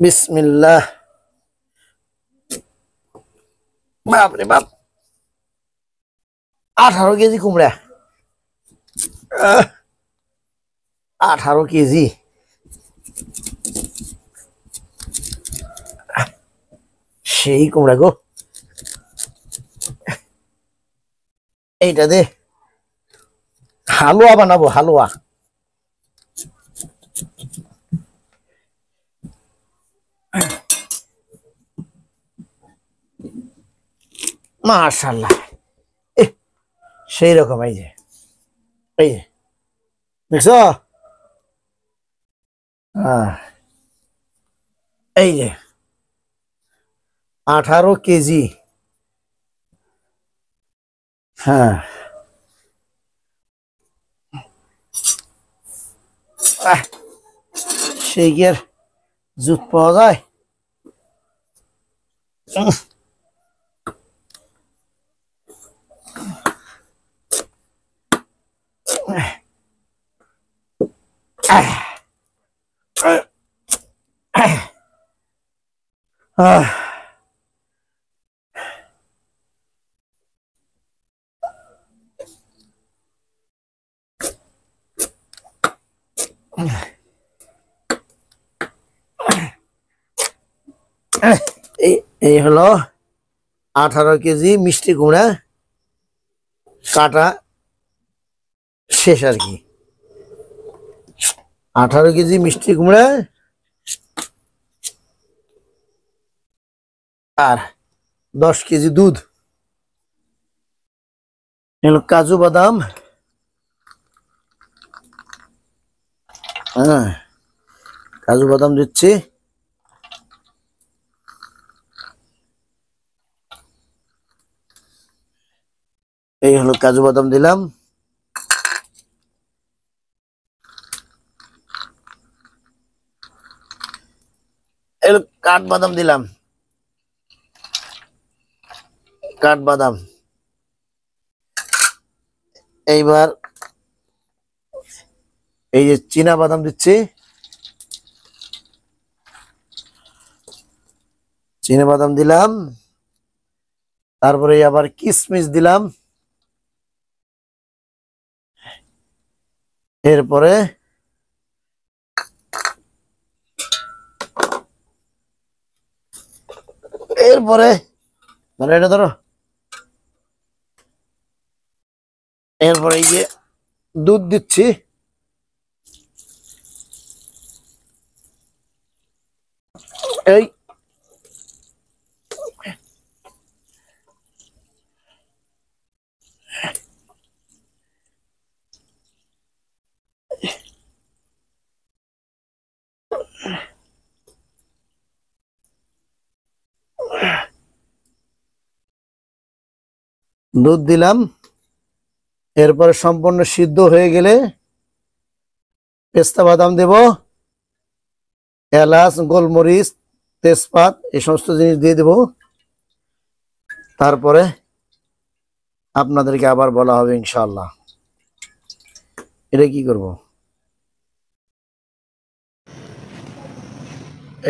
বিসমিল্লাহ। বাপরে বাপ, 18 কেজি কুমড়া। 18 কেজি, সেই কুমড়া গো। এইটা দে হালুয়া বানাবো, হালুয়া। মাশাআল্লাহ, সেই রকম। এই যে দেখছো, এই যে 18 কেজি। হ্যাঁ, সেই কি আর জুত পাওয়া যায়? এই হলো 18 কেজি মিষ্টি কুমড়া কাটা শেষ আর কি। 18 কেজি মিষ্টি কুমড়া আর 10 কেজি দুধ। এগুলো কাজু বাদাম। হ্যাঁ, কাজু বাদাম দিচ্ছি। এই হলো কাজু বাদাম দিলাম। এই কাঠ বাদাম দিলাম, কাঠ বাদাম। এইবার এই যে চীনা বাদাম দিচ্ছি, চীনা বাদাম দিলাম। তারপরে আবার কিশমিশ দিলাম। এরপরে এরপরে ধরো, এটা ধরো। এরপরে এই যে দুধ দিচ্ছি। এই দুধ দিলাম। এরপরে সম্পূর্ণ সিদ্ধ হয়ে গেলে পেস্তা বাদাম দেব, এলাচ, গোলমরিচ, তেজপাত, এই সমস্ত জিনিস দিয়ে দেব। তারপরে আপনাদেরকে আবার বলা হবে ইনশাআল্লাহ। এটা কি করব?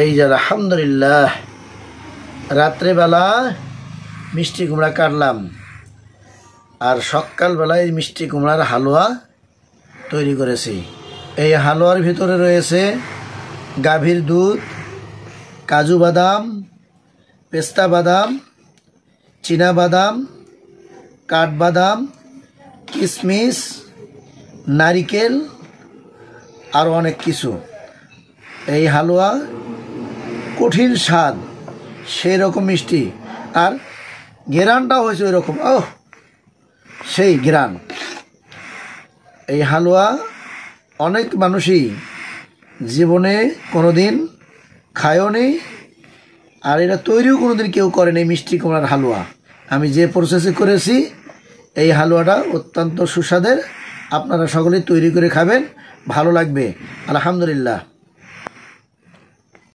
এই যে আলহামদুলিল্লাহ, রাত্রেবেলা মিষ্টি কুমড়া কাটলাম আর সকালবেলায় মিষ্টি কুমড়ার হালুয়া তৈরি করেছি। এই হালুয়ার ভিতরে রয়েছে গাভীর দুধ, কাজু বাদাম, পেস্তা বাদাম, চীনা বাদাম, কাঠবাদাম, কিশমিশ, নারিকেল, আরও অনেক কিছু। এই হালুয়া কঠিন স্বাদ, সেই রকম মিষ্টি, আর ঘেরানটাও হয়েছে ওই রকম। ও সেই ঘেরান। এই হালুয়া অনেক মানুষই জীবনে কোনোদিন খায়ও নেই, আর এটা তৈরিও কোনোদিন কেউ করেনি। মিষ্টি কুমড়ার হালুয়া আমি যে প্রসেসে করেছি, এই হালুয়াটা অত্যন্ত সুস্বাদের। আপনারা সকলেই তৈরি করে খাবেন, ভালো লাগবে। আলহামদুলিল্লাহ।